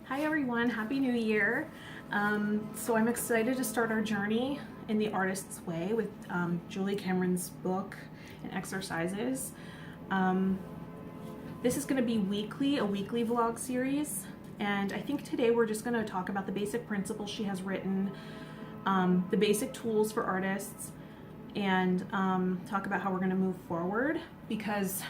Hi everyone, Happy New Year. So I'm excited to start our journey in the artist's way with Julia Cameron's book and exercises. This is going to be a weekly vlog series, and I think today we're just going to talk about the basic principles she has written, the basic tools for artists, and talk about how we're going to move forward because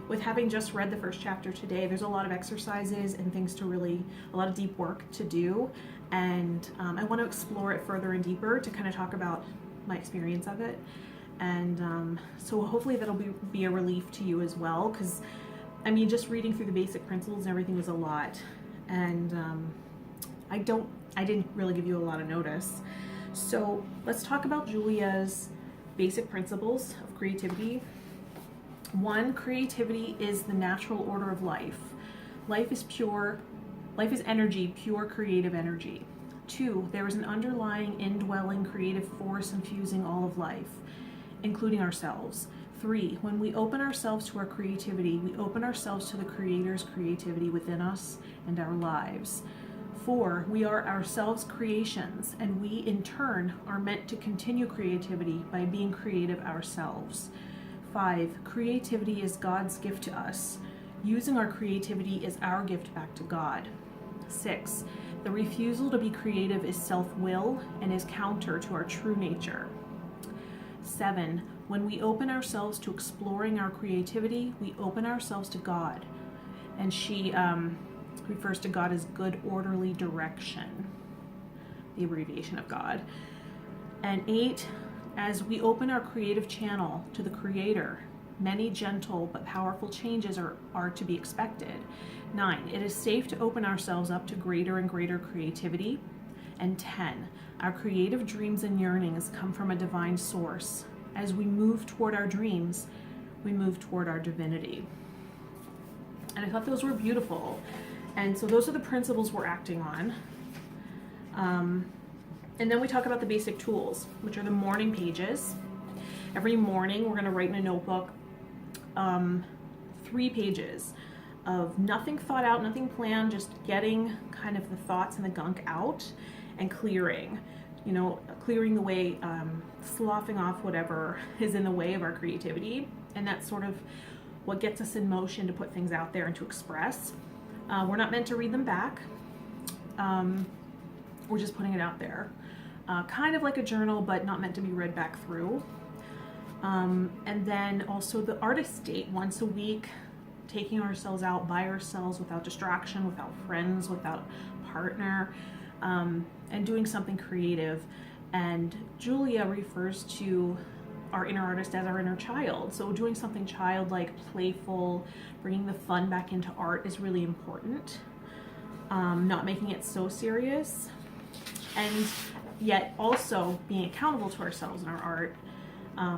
with having just read the first chapter today, there's a lot of exercises and things to a lot of deep work to do, and I want to explore it further and deeper to kind of talk about my experience of it, and so hopefully that'll be a relief to you as well, because I mean, just reading through the basic principles and everything was a lot, and I didn't really give you a lot of notice. So let's talk about Julia's basic principles of creativity. 1, creativity is the natural order of life. Life is energy, pure creative energy. 2, there is an underlying indwelling creative force infusing all of life, including ourselves. 3, when we open ourselves to our creativity, we open ourselves to the Creator's creativity within us and our lives. 4, we are ourselves creations, and we in turn are meant to continue creativity by being creative ourselves. 5, creativity is God's gift to us. Using our creativity is our gift back to God. 6, the refusal to be creative is self-will and is counter to our true nature. 7, when we open ourselves to exploring our creativity, we open ourselves to God. And she refers to God as good, orderly direction, the abbreviation of God. And 8, as we open our creative channel to the Creator, many gentle but powerful changes are to be expected. 9, it is safe to open ourselves up to greater and greater creativity. And 10, our creative dreams and yearnings come from a divine source. As we move toward our dreams, we move toward our divinity. And I thought those were beautiful. And so those are the principles we're acting on. And then we talk about the basic tools, which are the morning pages. Every morning we're going to write in a notebook 3 pages of nothing thought out, nothing planned, just getting kind of the thoughts and the gunk out and clearing the way, sloughing off whatever is in the way of our creativity. And that's sort of what gets us in motion to put things out there and to express. We're not meant to read them back. We're just putting it out there. Kind of like a journal, but not meant to be read back through. And then also the artist date, once a week, taking ourselves out by ourselves without distraction, without friends, without partner, and doing something creative. And Julia refers to our inner artist as our inner child. So doing something childlike, playful, bringing the fun back into art is really important. Not making it so serious. And yet also being accountable to ourselves in our art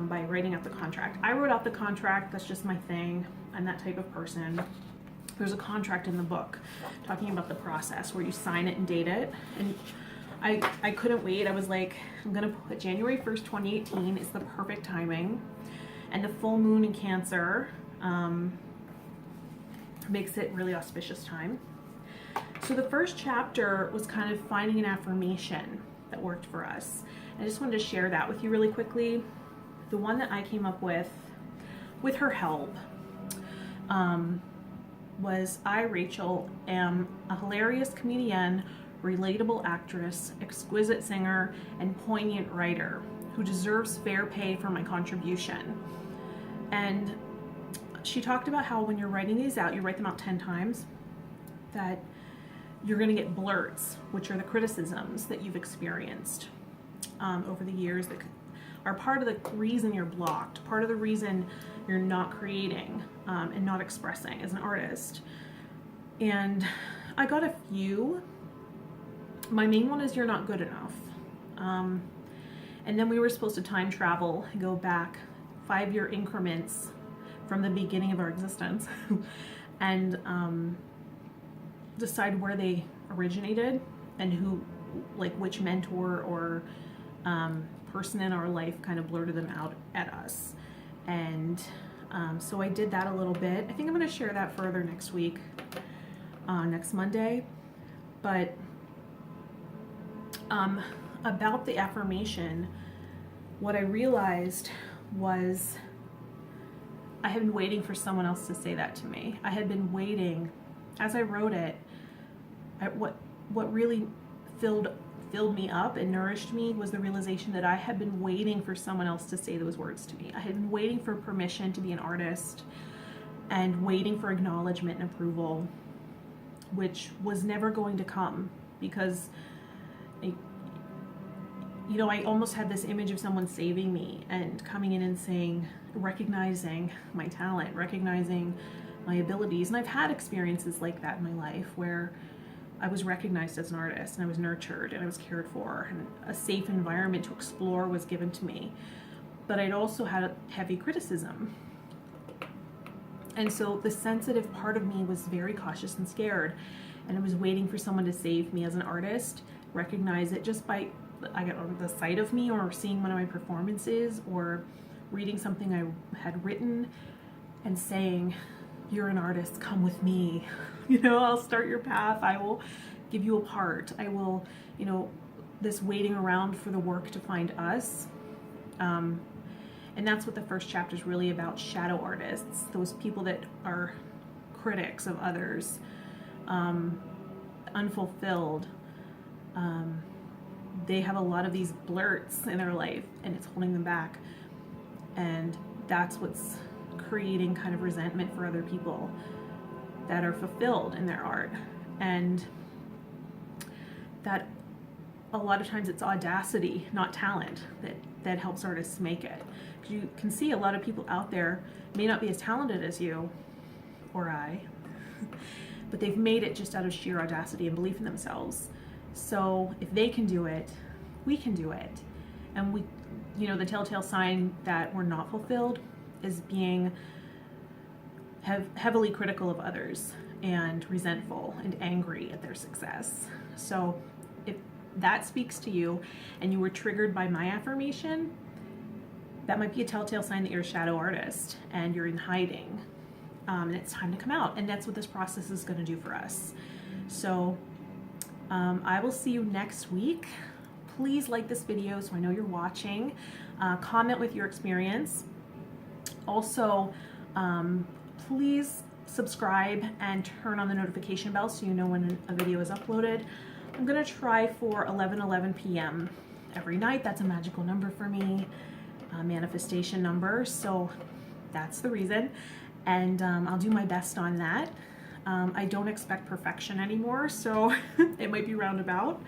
by writing out the contract. I wrote out the contract, that's just my thing. I'm that type of person. There's a contract in the book talking about the process where you sign it and date it. And I couldn't wait. I was like, I'm gonna put January 1st, 2018 is the perfect timing. And the full moon in Cancer makes it really auspicious time. So the first chapter was kind of finding an affirmation that worked for us. I just wanted to share that with you really quickly. The one that I came up with her help, was I, Rachel, am a hilarious comedian, relatable actress, exquisite singer, and poignant writer who deserves fair pay for my contribution. And she talked about how when you're writing these out, you write them out 10 times, that you're going to get blurts, which are the criticisms that you've experienced over the years that are part of the reason you're blocked, part of the reason you're not creating and not expressing as an artist. And I got a few. My main one is you're not good enough. And then we were supposed to time travel and go back 5-year increments from the beginning of our existence and decide where they originated and who, like which mentor or person in our life kind of blurted them out at us. And so I did that a little bit. I think I'm going to share that further next week. next Monday. But about the affirmation, what I realized was I had been waiting for someone else to say that to me. I had been waiting, as I wrote it, what really filled me up and nourished me was the realization that I had been waiting for someone else to say those words to me. I had been waiting for permission to be an artist and waiting for acknowledgement and approval, which was never going to come because I almost had this image of someone saving me and coming in and saying, recognizing my talent, recognizing my abilities. And I've had experiences like that in my life where I was recognized as an artist and I was nurtured and I was cared for and a safe environment to explore was given to me. But I'd also had heavy criticism. And so the sensitive part of me was very cautious and scared. And I was waiting for someone to save me as an artist, recognize it just by the sight of me or seeing one of my performances or reading something I had written and saying, you're an artist, come with me. I'll start your path. I will give you a part. I will, this waiting around for the work to find us. And that's what the first chapter is really about, shadow artists, those people that are critics of others, unfulfilled. They have a lot of these blurts in their life and it's holding them back. And that's what's creating kind of resentment for other people that are fulfilled in their art. And that a lot of times it's audacity, not talent, that helps artists make it. Because you can see a lot of people out there may not be as talented as you or I, but they've made it just out of sheer audacity and belief in themselves. So if they can do it, we can do it. And we, the telltale sign that we're not fulfilled is being heavily critical of others and resentful and angry at their success. So if that speaks to you and you were triggered by my affirmation, that might be a telltale sign that you're a shadow artist and you're in hiding. And it's time to come out. And that's what this process is going to do for us. So I will see you next week. Please like this video so I know you're watching. Comment with your experience. Also, please subscribe and turn on the notification bell so you know when a video is uploaded. I'm going to try for 11 p.m. every night. That's a magical number for me, a manifestation number. So that's the reason. And I'll do my best on that. I don't expect perfection anymore, so it might be roundabout.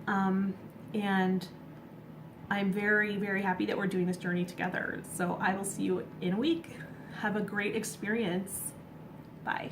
And I'm very, very happy that we're doing this journey together. So I will see you in a week. Have a great experience. Bye.